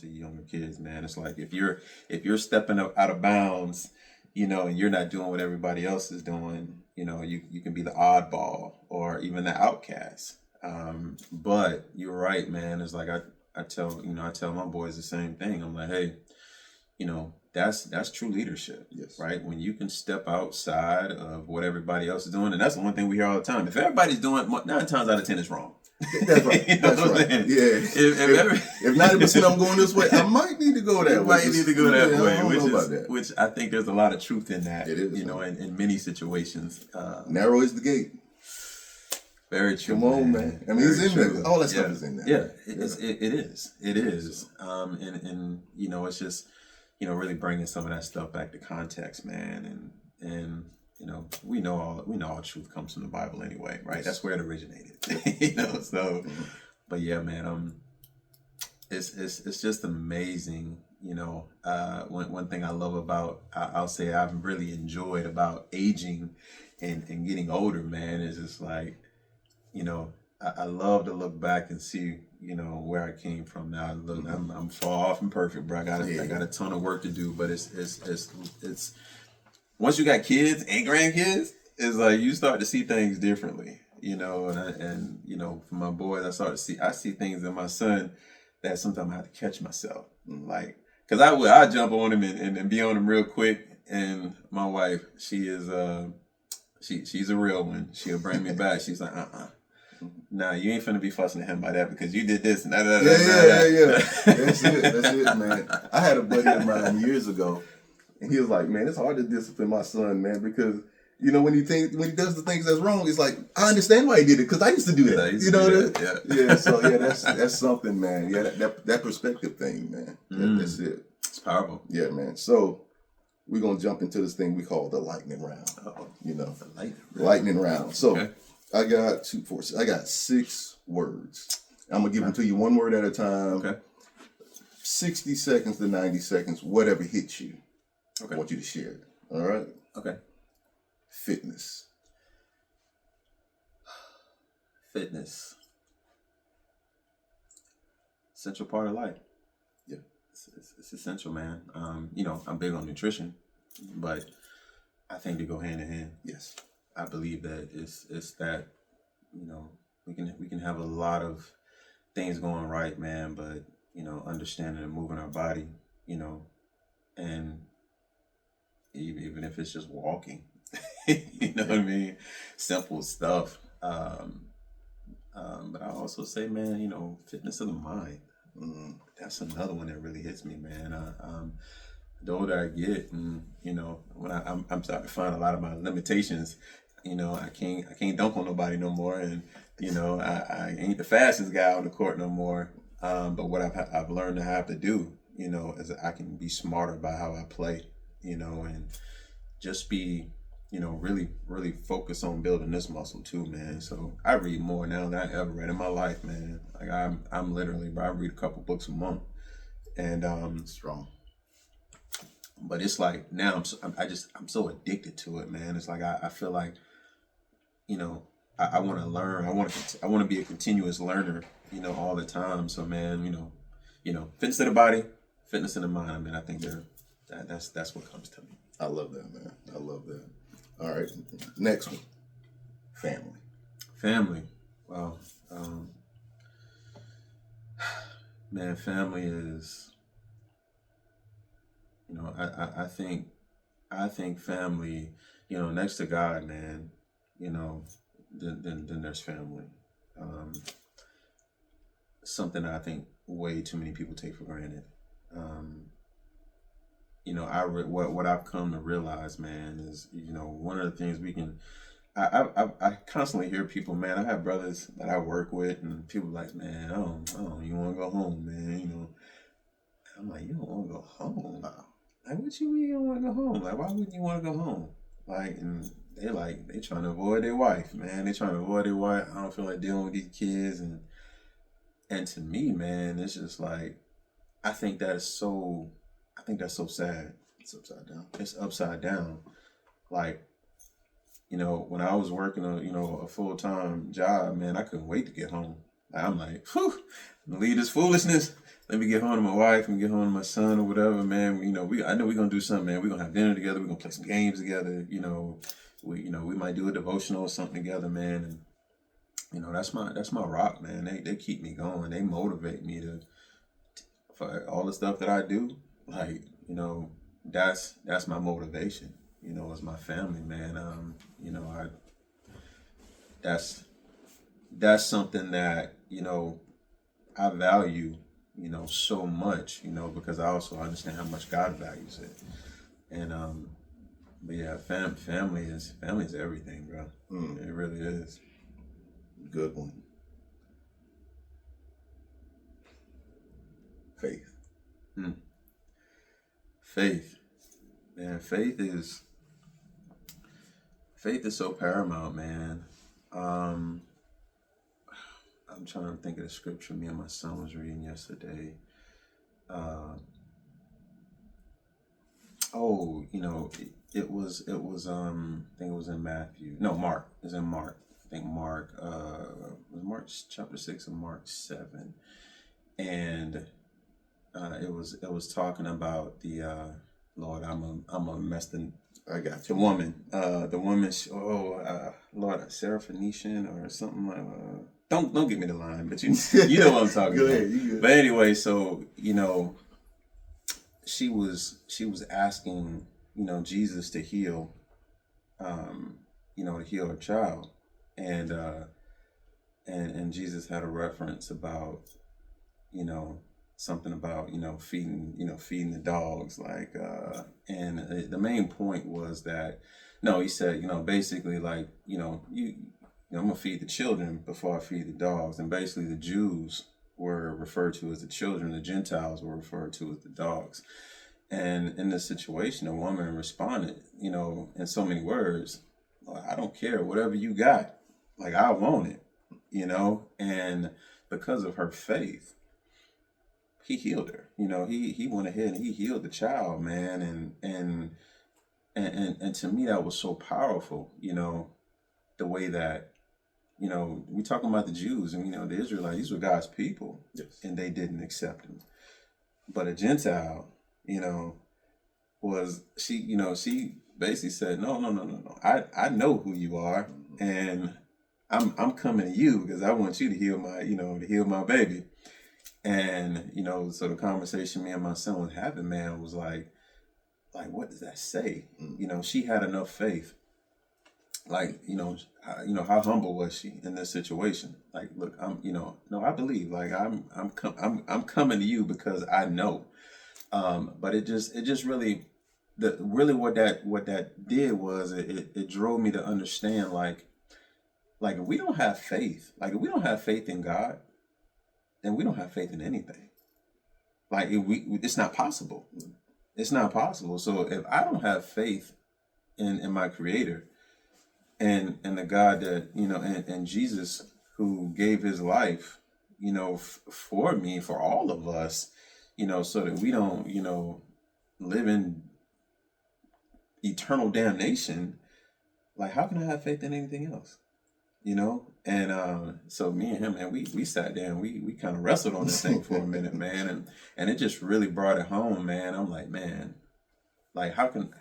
to younger kids, man. It's like if you're stepping up out of bounds, and you're not doing what everybody else is doing, you can be the oddball or even the outcast. But you're right, man. It's like I tell my boys the same thing. I'm like, hey, that's true leadership. Yes. Right? When you can step outside of what everybody else is doing. And that's the one thing we hear all the time. If everybody's doing 9 times out of 10 it's wrong. That's right. That's right. Yeah. If 90% of them going this way, I might need to go that way. Might need to go that way. I don't know about that. Which I think there's a lot of truth in that. It is. In many situations. Narrow is the gate. Very true. Come on, man. I mean, it's in there. All that stuff is in there. Yeah, it is. It is. And it's just, really bringing some of that stuff back to context, man. And we know all truth comes from the Bible anyway, right? That's where it originated. So, but yeah, man, it's just amazing. One thing I love about, I'll say I've really enjoyed about aging and getting older, man, is just like, I love to look back and see, where I came from now. Look, I'm far off and perfect, bro. I got a ton of work to do, but it's once you got kids and grandkids, it's like you start to see things differently, and for my boys, I see things in my son that sometimes I have to catch myself, like, cause I jump on him and be on him real quick, and my wife, she is she's a real one. She'll bring me back. She's like, nah, you ain't finna be fussing at him by that because you did this and that. Yeah. That's it, man. I had a buddy of mine years ago, and he was like, man, it's hard to discipline my son, man, because when he does the things that's wrong, it's like, I understand why he did it because I used to do that. Yeah. So that's something, man. Yeah, that perspective thing, man. That's it. It's powerful. Yeah, man. So we're gonna jump into this thing we call the lightning round. The lightning round. So. Okay. I got 6 words. I'm going to give them to you one word at a time. Okay. 60 seconds to 90 seconds, whatever hits you. Okay. I want you to share it. All right? Okay. Fitness. Essential part of life. Yeah. It's essential, man. I'm big on nutrition, but I think they go hand in hand. Yes. I believe that it's that, we can have a lot of things going right, man, but, understanding and moving our body, and even if it's just walking, what I mean? Simple stuff. But I also say, man, fitness of the mind. That's another one that really hits me, man. The older I get, and when I'm starting to find a lot of my limitations, I can't dunk on nobody no more, and I ain't the fastest guy on the court no more. But what I've learned to have to do, is I can be smarter about how I play, and just be, really, really focus on building this muscle too, man. So I read more now than I ever read in my life, man. Like I'm literally, I read a couple books a month, and strong. But it's like now I'm so addicted to it, man. It's like I feel like, I want to learn. I want to be a continuous learner, all the time. So, man, fitness of the body, fitness in the mind. I mean, I think that's what comes to me. I love that, man. I love that. All right, next one. Family. Wow. Man, family is. I think family, next to God, man, then there's family. Something that I think way too many people take for granted. What I've come to realize, man, is, one of the things we can, I constantly hear people, man, I have brothers that I work with, and people like, man, I don't even want to go home, man, I'm like, you don't want to go home? Like, what you mean you don't want to go home? Like, why wouldn't you want to go home? Like, and they trying to avoid their wife, man. They trying to avoid their wife. I don't feel like dealing with these kids. And to me, man, it's just like, I think that's so sad. It's upside down. It's upside down. Like, when I was working a full-time job, man, I couldn't wait to get home. Like, I'm like, whew, I'm gonna leave this foolishness. let me get home to my wife and get home to my son or whatever, man. You know, I know we're gonna do something, man. We're gonna have dinner together. We're gonna play some games together. You know, we might do a devotional or something together, man. And you know, that's my rock, man. They keep me going. They motivate me for all the stuff that I do. Like, you know, that's my motivation. You know, it's my family, man. You know, that's something that, you know, I value, you know, so much, you know, because I also understand how much God values it. And but yeah, family is everything, bro. It really is. Good one. Faith. Faith. Man, faith is so paramount, man. I'm trying to think of the scripture me and my son was reading yesterday. You know, it was I think it was in Matthew. No, Mark. It was in Mark. I think Mark was Mark chapter 6 and Mark 7. And it was talking about the Lord, I'm a messed in. I got the you. woman, Lord, Sarah Phoenician or something like. Don't give me the line, but you know what I'm talking Go about. ahead, you good. But anyway, so you know, she was asking, you know, Jesus to heal, you know, to heal her child, and Jesus had a reference about, you know, something about, you know, feeding the dogs, like, and the main point was that, no, he said, you know, basically like, you know, I'm gonna feed the children before I feed the dogs, and basically the Jews were referred to as the children, the Gentiles were referred to as the dogs. And in this situation, a woman responded, you know, in so many words, well, I don't care, whatever you got, like I want it, you know, and because of her faith, he healed her. You know, he went ahead and he healed the child, man, and to me that was so powerful, you know, the way that, you know, we talking about the Jews and, you know, the Israelites, these were God's people. Yes. And they didn't accept him. But a Gentile, you know, she basically said, no. I know who you are, and I'm coming to you because I want you to heal my baby. And, you know, so the conversation me and my son was having, man, was like, what does that say? You know, she had enough faith. Like, you know, how humble was she in this situation? Like, look, I believe, like, I'm coming to you because I know. But it just really, what that did was it drove me to understand, like if we don't have faith, in God, then we don't have faith in anything. Like it's not possible. It's not possible. So if I don't have faith in my Creator and the God that, you know, and Jesus who gave his life, you know, for me, for all of us, you know, so that we don't, you know, live in eternal damnation, like how can I have faith in anything else? You know? And so me and him, man, we sat there and we kind of wrestled on this thing for a minute, man, and it just really brought it home, man. I'm like, man, like how can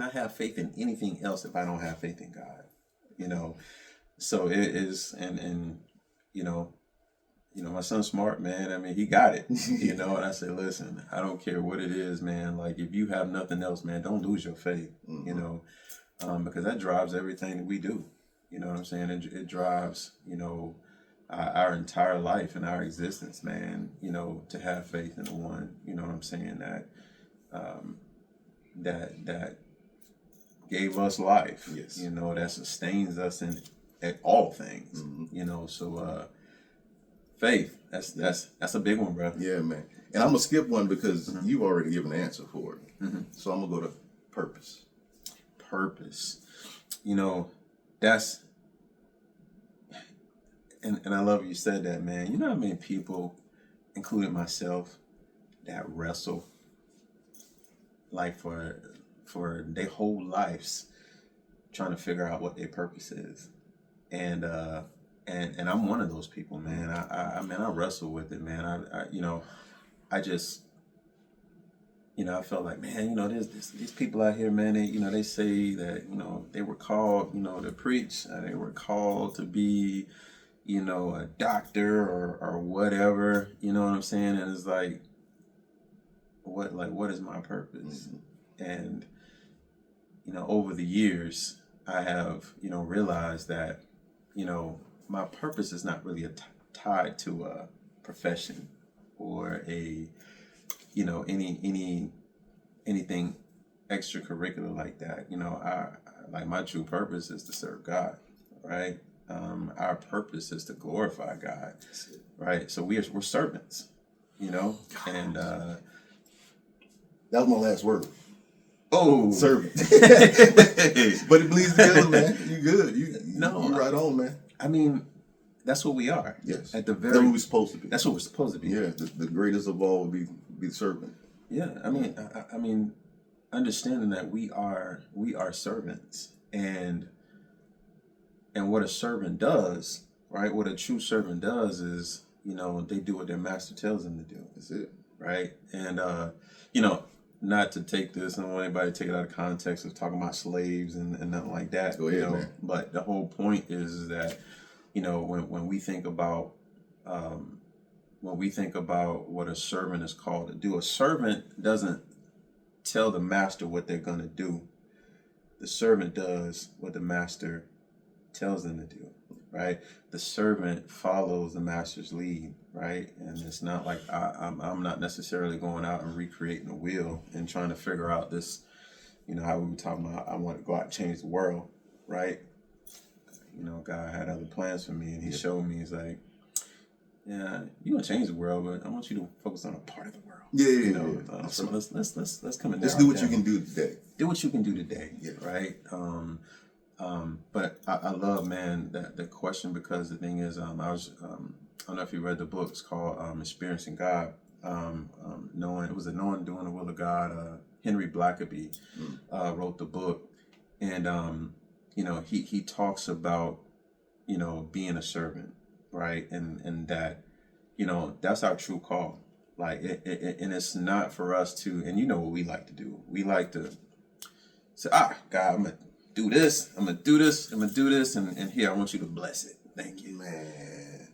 I have faith in anything else if I don't have faith in God? You know? So it is, and you know, my son's smart, man. I mean, he got it, you know. And I said, listen, I don't care what it is, man. Like, if you have nothing else, man, don't lose your faith, you know, because that drives everything that we do. You know what I'm saying? It drives, you know, our entire life and our existence, man. You know, to have faith in the one, you know what I'm saying, that gave us life. Yes. You know, that sustains us at all things. You know, so. Faith, that's a big one, bro. Yeah, man. And I'm gonna skip one because you've already given an answer for it. So I'm gonna go to purpose. Purpose. You know, that's and I love you said that, man. You know how many people, including myself, that wrestle like for their whole lives trying to figure out what their purpose is. And I'm one of those people, man. I wrestle with it, man. I you know, I just, I felt like, man, there's these people out here, man, they say that, they were called, to preach, they were called to be, a doctor or whatever, you know what I'm saying? And it's like, what is my purpose? Mm-hmm. And, over the years, I have, realized that, my purpose is not really tied to a profession or a, anything extracurricular like that. I like my true purpose is to serve God, right? Our purpose is to glorify God, right? So we're servants, and that was my last word. Oh, servant. But it bleeds together, man. You good? You right on, man. I mean, that's what we are. Yes. At the very. That's what we're supposed to be. That's what we're supposed to be. Yeah. The greatest of all would be the servant. Yeah. I mean, understanding that we are servants, and what a servant does, right? What a true servant does is, they do what their master tells them to do. That's it. Right. And not to take this, I don't want anybody to take it out of context of talking about slaves and nothing like that. Go ahead, man. But the whole point is that, when we think about what a servant is called to do, a servant doesn't tell the master what they're gonna do. The servant does what the master tells them to do, right? The servant follows the master's lead, right? And it's not like I'm not necessarily going out and recreating the wheel and trying to figure out this, how we were talking about, I want to go out and change the world, right? God had other plans for me, and he showed me, he's like, yeah, you want to change the world, but I want you to focus on a part of the world. Yeah. So let's come in. Let's do what you can do today. Do what you can do today, yeah. Right? But I love, man, the question, because the thing is, I don't know if you read the book. It's called Experiencing God. Knowing doing the will of God. Henry Blackaby wrote the book, and he talks about being a servant, right? And that that's our true call. Like and it's not for us to, and what we like to do. We like to say, God, I'm gonna do this, I'm gonna do this, and here, I want you to bless it. Thank you, man.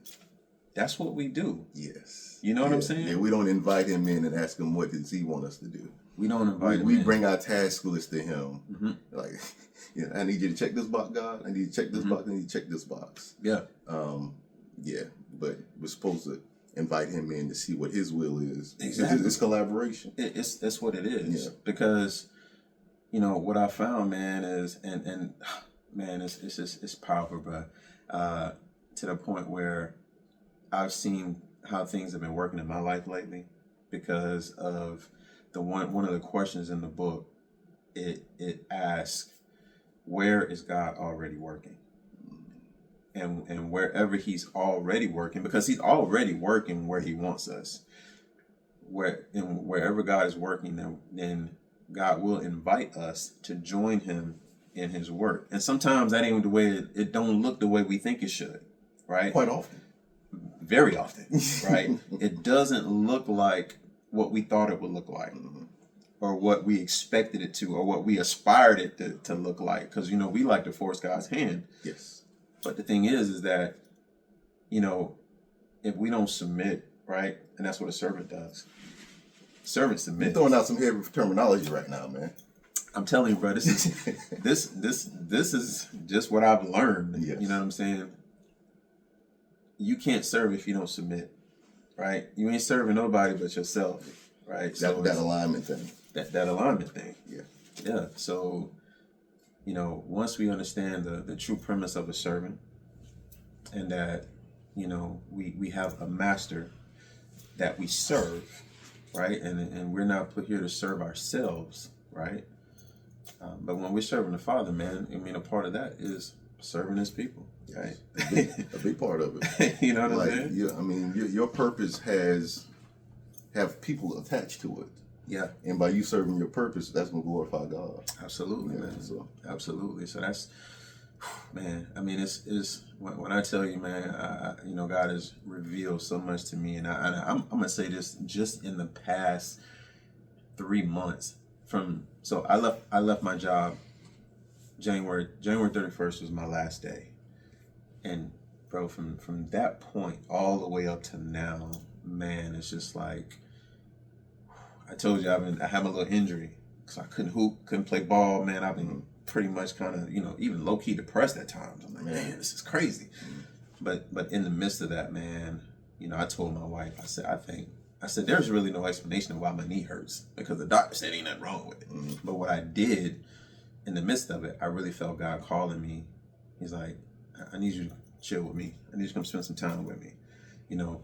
That's what we do. Yes. You know what I'm saying? Yeah, we don't invite him in and ask him what does he want us to do. We don't invite him in. We bring our task list to him. Mm-hmm. Like, I need you to check this box, God. I need to check this box. I need to check this box. Yeah. Yeah, but we're supposed to invite him in to see what his will is. Exactly. It's collaboration. That's what it is. Yeah. Because what I found, man, is and man, it's powerful, bro. To the point where I've seen how things have been working in my life lately because of one of the questions in the book. It asks, where is God already working? And wherever he's already working, because he's already working where he wants us. Wherever God is working, then God will invite us to join him in his work. And sometimes that ain't the way it don't look the way we think it should, right? Quite often. Very often, right? It doesn't look like what we thought it would look like, or what we expected it to, or what we aspired it to look like. Because, we like to force God's hand. Yes. But the thing is that, if we don't submit, right? And that's what a servant does. Servant submits. You're throwing out some heavy terminology right now, man. I'm telling you, bro, this is just what I've learned. Yes. You know what I'm saying? You can't serve if you don't submit, right? You ain't serving nobody but yourself, right? That alignment thing. That alignment thing. Yeah. Yeah. So, once we understand the true premise of a servant, and that, we have a master that we serve, right? And we're not put here to serve ourselves, right? But when we're serving the Father, man, a part of that is serving his people, right? A big part of it. You know what I'm saying? Yeah, your purpose have people attached to it. Yeah. And by you serving your purpose, that's going to glorify God. Absolutely, man. So. Absolutely. So that's, Man, I mean, it's when I tell you, man, you know, God has revealed so much to me, and I'm gonna say this just in the past 3 months. So I left my job January 31st was my last day, and bro, from that point all the way up to now, man, it's just like I told you, I have a little injury, so I couldn't hoop, couldn't play ball, man. I've been pretty much kind of, you know, even low key depressed at times. I'm like, man, this is crazy. But in the midst of that, man, you know, I told my wife, I said, there's really no explanation of why my knee hurts because the doctor said ain't nothing wrong with it. But what I did in the midst of it, I really felt God calling me. He's like, I need you to chill with me. I need you to come spend some time with me. You know,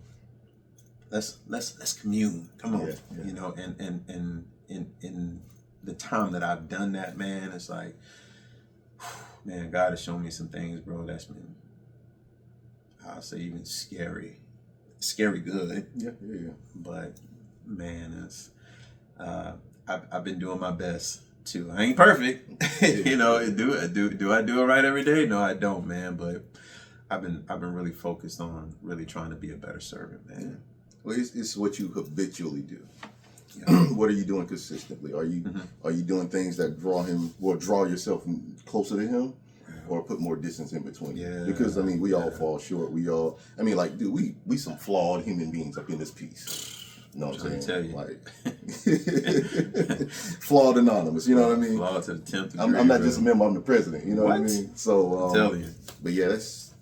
let's commune. Come on. Yeah. You know, and in the time that I've done that, man, it's like, man, God has shown me some things, bro, that's been, I'll say, even scary good. Yeah. But man, it's I've been doing my best too. I ain't perfect. You know, do I do it right every day? No, I don't, man. But I've been really focused on really trying to be a better servant, man. Yeah. Well, it's what you habitually do. What are you doing consistently? Are you doing things that draw yourself closer to him, or put more distance in between? Yeah. Because I mean, we all fall short. I mean, like, dude, we some flawed human beings up in this piece. You know what I'm saying? Like, flawed anonymous. You know what I mean? Flawed to the 10th degree. I'm not just a member. I'm the president. You know what I mean? So, I'm telling you. But yeah, that's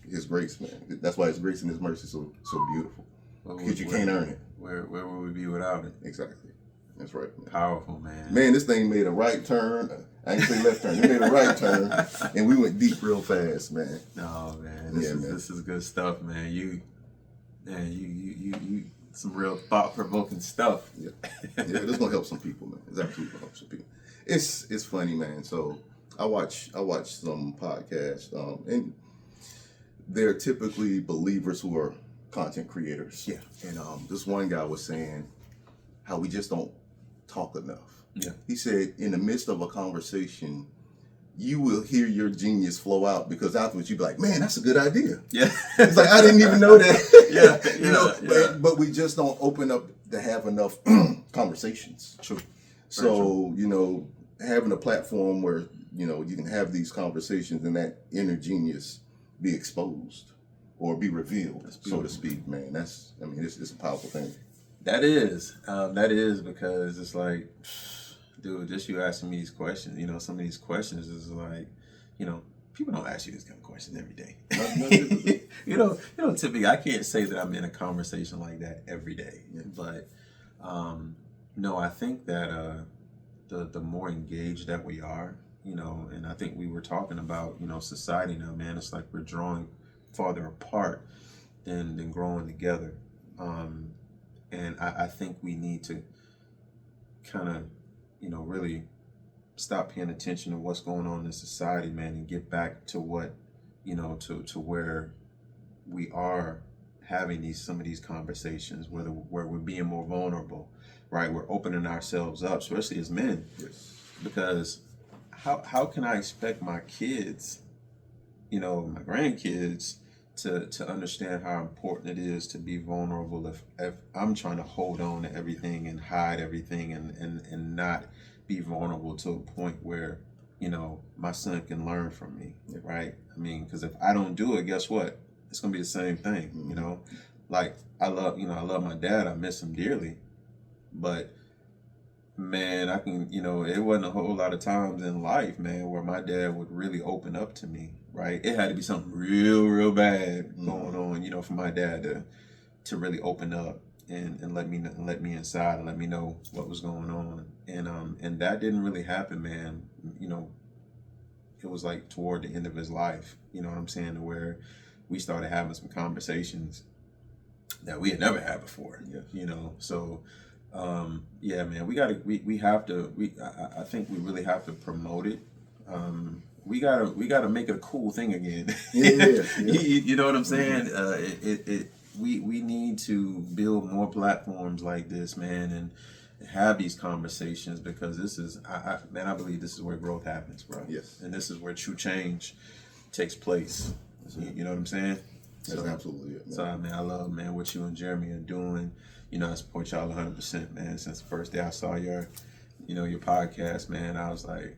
His grace, man. That's why His grace and His mercy so beautiful. Because you can't earn it. Where would we be without it? Exactly. That's right. Man. Powerful, man. Man, this thing made a right turn. I ain't say left turn. It made a right turn, and we went deep real fast, man. Oh man, this is good stuff, man. You some real thought provoking stuff. Yeah, this gonna help some people, man. It's absolutely gonna help some people. It's funny, man. So I watch some podcasts, and they're typically believers who are content creators. Yeah. And this one guy was saying how we just don't talk enough. Yeah. He said in the midst of a conversation, you will hear your genius flow out, because afterwards you'd be like, man, that's a good idea. Yeah. It's like, I didn't even know that. Yeah. You know, but we just don't open up to have enough conversations. True. So, you know, having a platform where, you know, you can have these conversations and that inner genius be exposed or be revealed, so to speak, man. It's a powerful thing. That is because it's like, dude, just you asking me these questions, you know, some of these questions is like, you know, people don't ask you this kind of questions every day. you know, typically I can't say that I'm in a conversation like that every day, but no, I think that the more engaged that we are, you know, and I think we were talking about, you know, society now, man, it's like we're drawing farther apart than growing together. And I think we need to kind of, you know, really stop paying attention to what's going on in society, man, and get back to what, you know, to where we are having some of these conversations, where we're being more vulnerable, right? We're opening ourselves up, especially as men. Yes. Because how can I expect my kids, you know, my grandkids, to understand how important it is to be vulnerable if I'm trying to hold on to everything and hide everything and not be vulnerable to a point where, you know, my son can learn from me, right? I mean, because if I don't do it, guess what? It's gonna be the same thing, you know? Like, I love my dad, I miss him dearly, but man, I can, you know, it wasn't a whole lot of times in life, man, where my dad would really open up to me, right? It had to be something real bad going on, you know, for my dad to really open up and let me inside and let me know what was going on. And that didn't really happen, man. You know, it was like toward the end of his life, you know what I'm saying, to where we started having some conversations that we had never had before, you know, so yeah, man, I think we really have to promote it. We gotta make it a cool thing again. You know what I'm saying? We need to build more platforms like this, man, have these conversations, because this is, man, I believe this is where growth happens, bro. Yes. And this is where true change takes place. You know what I'm saying? That's absolutely it, man. So, man, I love, man, what you and Jeremy are doing. You know, I support y'all 100%, man. Since the first day I saw your podcast, man, I was like,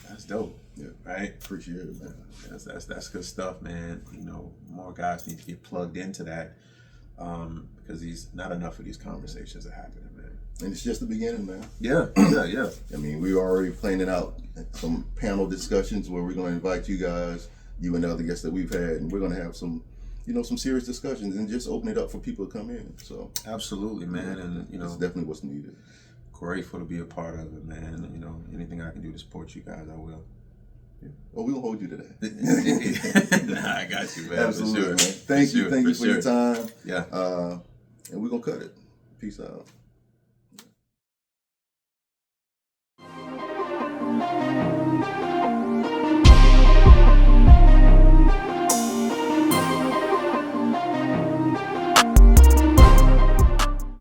that's dope. Yeah. Right? Appreciate it, man. That's good stuff, man. You know, more guys need to get plugged into that, because not enough of these conversations are happening, man. And it's just the beginning, man. Yeah. I mean, we're already planning out some panel discussions where we're going to invite you guys, you and the other guests that we've had, and we're going to have some, some serious discussions and just open it up for people to come in. So absolutely, man, and it's definitely what's needed. Grateful to be a part of it, man. You know, anything I can do to support you guys, I will. Yeah. Well, we'll hold you to that. Nah, I got you, man. Absolutely, for sure. man. Thank you for your time. Yeah. And we're gonna cut it. Peace out.